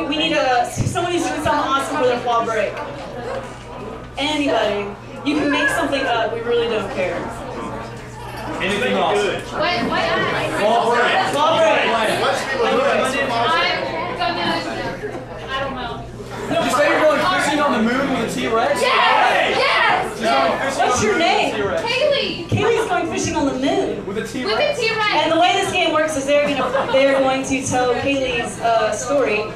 we need someone who's doing something awesome for their fall break. Anybody. You can make something up, we really don't care. Anything else? Wait, Fall break. Fall break. I don't know. You say you're going fishing on the moon with a T-Rex? Yes! Yes! What's your name? Kaylee! Kaylee's going fishing on the moon. With a T-Rex? With a T-Rex! And the way this game works is they're going to tell Kaylee's story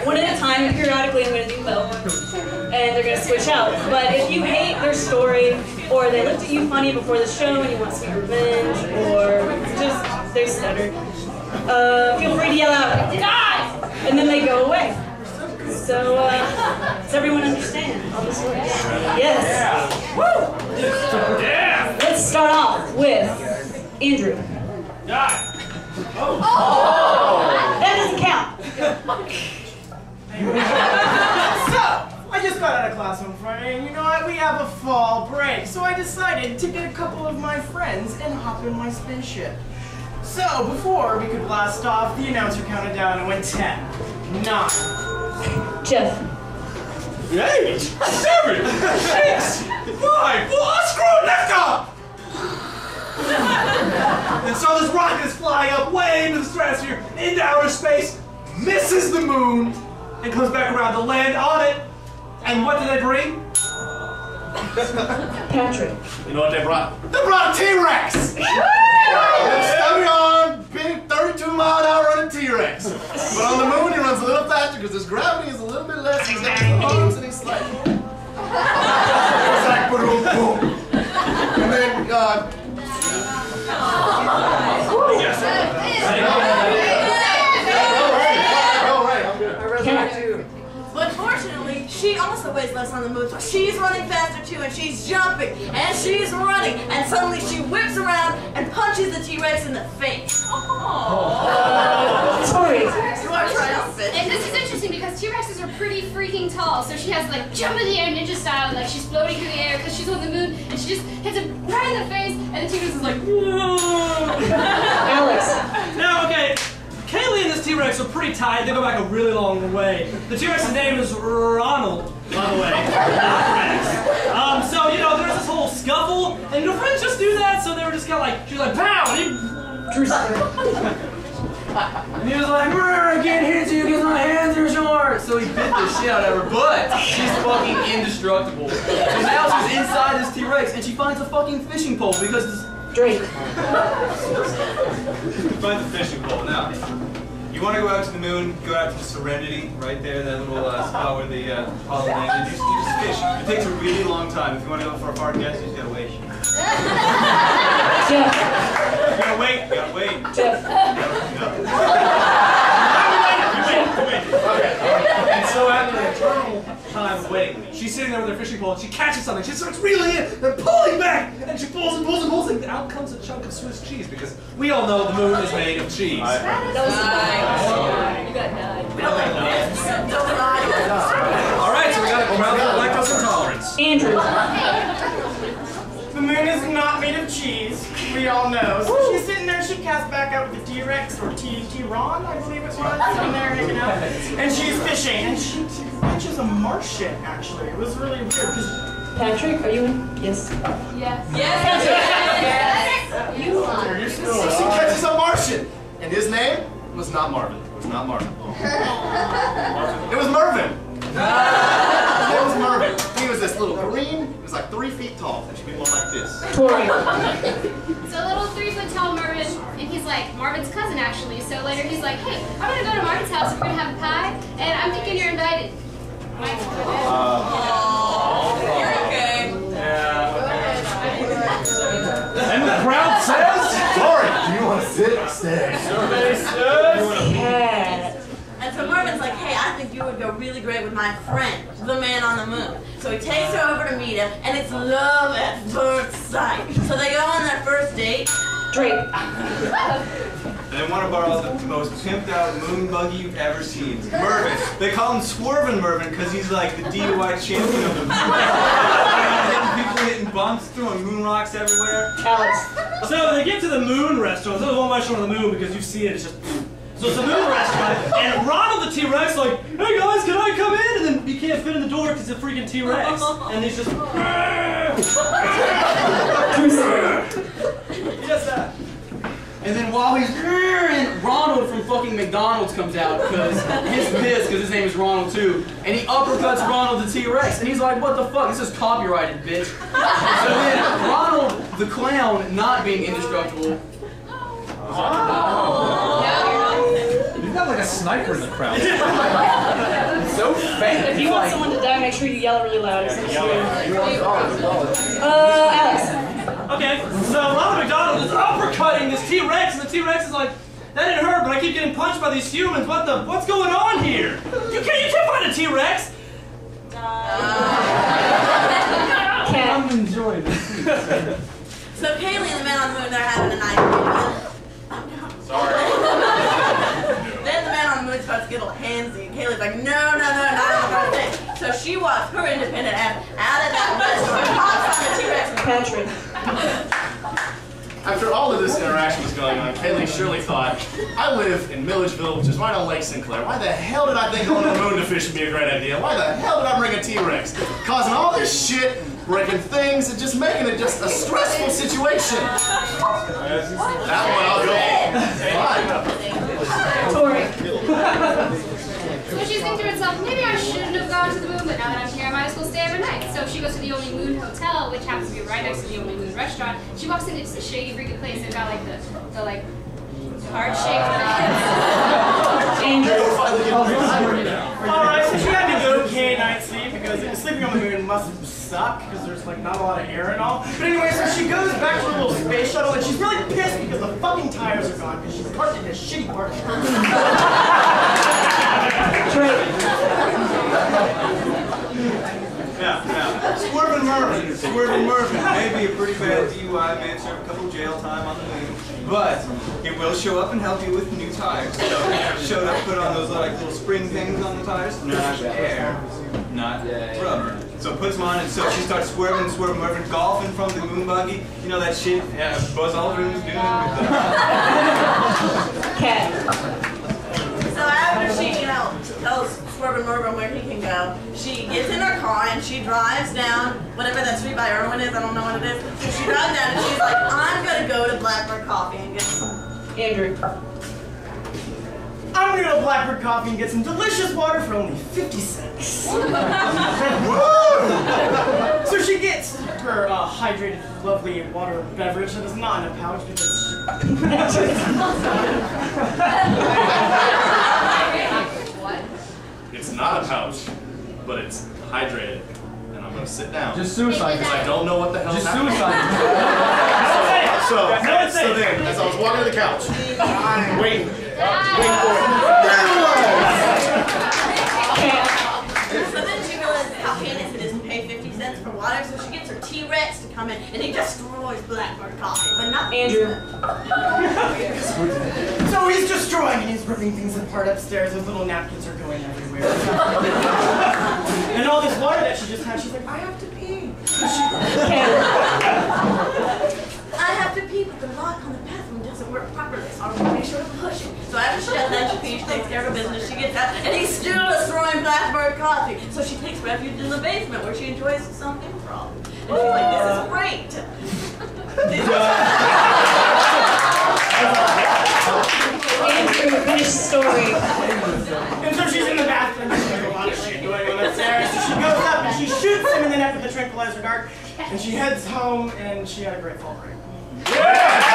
one at a time, and periodically I'm going to do both. And they're going to switch out. But if you hate their story, or they looked at you funny before the show and you want sweet revenge, or just they stutter, feel free to yell out, "Die!" And then they go away. So, does everyone understand how this works? Yes. Woo! Yeah! Let's start off with Andrew. Die! That doesn't count. So, I just got out of class on Friday, and you know what? We have a fall break, so I decided to get a couple of my friends and hop in my spaceship. So, before we could blast off, the announcer counted down and went 10, 9. Jeff. 8, 7, 6, 5, 4, screw it, lift up! And so this rocket is flying up way into the stratosphere, into outer space, misses the moon, and comes back around to land on it. And what did they bring? Patrick. You know what they brought? They brought a T-Rex! Stepping on big 32-mile-an-hour running T-Rex. But on the moon he runs a little faster because his gravity is a little bit less. He's got some arms and he's like... It's like boom, boom. And then, But fortunately, she also weighs less on the moon, so she's running faster too, and she's jumping, and she's running, and suddenly she whips around and punches the T-Rex in the face. Sorry. You are triumphant. And this is interesting because T-Rexes are pretty freaking tall, so she has to like jump in the air ninja style, like she's floating through the air because she's on the moon, and she just hits him right in the face, and the T-Rex is like, Alex. Now, okay, Kaylee and this T-Rex are pretty tight. They go back a really long way. The T-Rex's name is Ronald, by the way, not Rex. So, you know, there's this whole scuffle, and your friends just do that, so they were just kind of like, she was like, pow! And he was like, I can't hit you because my hands are short. So he bit the shit out of her, but she's fucking indestructible. So now she's inside this T-Rex, and she finds a fucking fishing pole because this... Drake. Find the fishing pole. Now, you want to go out to the moon, go out to Serenity, right there, that little spot where the Apollo landed. You just fish. It takes a really long time. If you want to go for a hard guess, you just gotta wait. Jeff. You gotta wait. You gotta wait. Jeff. And so after an eternal time of waiting, she's sitting there with her fishing pole and she catches something. She starts reeling in and pulling back, and she pulls and pulls and pulls, and out comes a chunk of Swiss cheese because we all know the moon is made of cheese. That was a lie. You got 9. We don't like this. Don't lie. All right, so we got a crowd of lactose intolerance. Andrew. The moon is not made of cheese, we all know. So she's sitting there, she casts back out with the T-Rex, or T-Ron, I believe it was, sitting there hanging out. And she's fishing, and she catches a Martian, actually. It was really weird, because... Patrick, are you in? Yes. yes. Yes. You are. She catches a Martian, and his name was not Marvin. It was not Marvin. It was Mervin. It was Mervin. He was this little green. He was like 3 feet tall. That should be more like this. Tori. So little 3-foot tall Marvin, and he's like Marvin's cousin actually. So later he's like, hey, I'm gonna go to Marvin's house. We're gonna have a pie, and I'm thinking you're invited. You're okay. And the crowd says, Sorry, do you want to sit or stay? Cat. And so Marvin's like, hey, I think you would go really great with my friend, the man on the moon. So he takes her over to meet him, and it's love at first sight. So they go on their first date. Drake. and they want to borrow the most pimped out moon buggy you've ever seen. Mervin. They call him Swervin' Mervin because he's like the DUI champion of the moon. Hitting people, hitting bumps, throwing moon rocks everywhere. Alex. So they get to the moon restaurant. This is one restaurant on the moon because you see it, it's just... So it's a moon restaurant, and Ronald the T-Rex like, hey guys, can I come in? And then you can't fit in the door because it's a freaking T-Rex. And he's just... He does that. And then while he's and Ronald from fucking McDonald's comes out because he's pissed because his name is Ronald too, and he uppercuts Ronald the T-Rex, and he's like, "What the fuck? This is copyrighted, bitch." So then Ronald the clown, not being indestructible. You've got like a sniper in the crowd. So fake. If you want someone to die, make sure you yell really loud. Alex. Okay, so Ronald McDonald is uppercutting this T-Rex, and the T-Rex is like, that didn't hurt, but I keep getting punched by these humans. What's going on here? You can't find a T-Rex. I'm enjoying this. So Kaylee and the man on the moon, they're having a nice meal. Sorry. Then the man on the moon starts to get a little handsy, and Kaylee's like, no, not on the right thing. So she walks her independent ass out of that restaurant, hops on the T-Rex, and Patrick. After all of this interaction was going on, Kaylee surely thought, I live in Milledgeville, which is right on Lake Sinclair. Why the hell did I think going to the moon to fish would be a great idea? Why the hell did I bring a T-Rex? Causing all this shit, breaking things, and just making it just a stressful situation. That one I'll go. Tori. So she's thinking to herself, maybe I shouldn't have gone to the moon, but now that I'm here, I might as well stay overnight. So she goes to the Only Moon Hotel, which happens to be right next to the Only Moon restaurant. She walks into this shady freaking place and got like the heart-shaped Alright, so she had to go okay night sleep because sleeping on the moon must suck because there's like not a lot of air and all. But anyway, so she goes back to her little space shuttle and she's really pissed because the fucking tires are gone because she's parked in a shitty parking lot. Now, Swervin' Mervin may be a pretty bad DUI, man, serve a couple jail time on the moon, but it will show up and help you with new tires. So showed up, put on those little spring things on the tires, not air, not rubber. So puts them on, and so she starts swerving Mervin, golfing from the moon buggy. You know that shit Buzz Aldrin was doing with the... Cat. So after she, tells Swervin' Mervin where he can go, she gets in her car and she drives down whatever that street by Irwin is, I don't know what it is. So she drives down and she's like, I'm gonna go to Blackbird Coffee and get some. Andrew. I'm gonna go to Blackbird Coffee and get some delicious water for only 50 cents. So she gets her hydrated, lovely water beverage that is not in a pouch because It's not a pouch, but it's hydrated. And I'm gonna sit down. Just suicide. Because I don't know what the hell's Just happening. suicide. So then, as I was walking to the couch, waiting for it. So then she realizes how heinous it is to pay 50 cents for water, so she gets her T-Rex to come in and he destroys Blackbird Coffee, but not Andrew. So he's destroying and he's ripping things apart upstairs. Those little napkins are going everywhere. And all this water that she just had, she's like, I have to pee. I have to pee, but the lock on the bathroom doesn't work properly, so I want to make sure to push it. So after she does that, she pees, she takes care of her business, she gets out, and he's still destroying Blackbird Coffee. So she takes refuge in the basement where she enjoys some improv. And she's like, this is great. Andrew, finish the story. And so she's in the bathroom, there's like a lot of shit going on upstairs. So she goes up and she shoots him in the neck with the tranquilizer dart, and she heads home, and she had a great fall break. Yeah!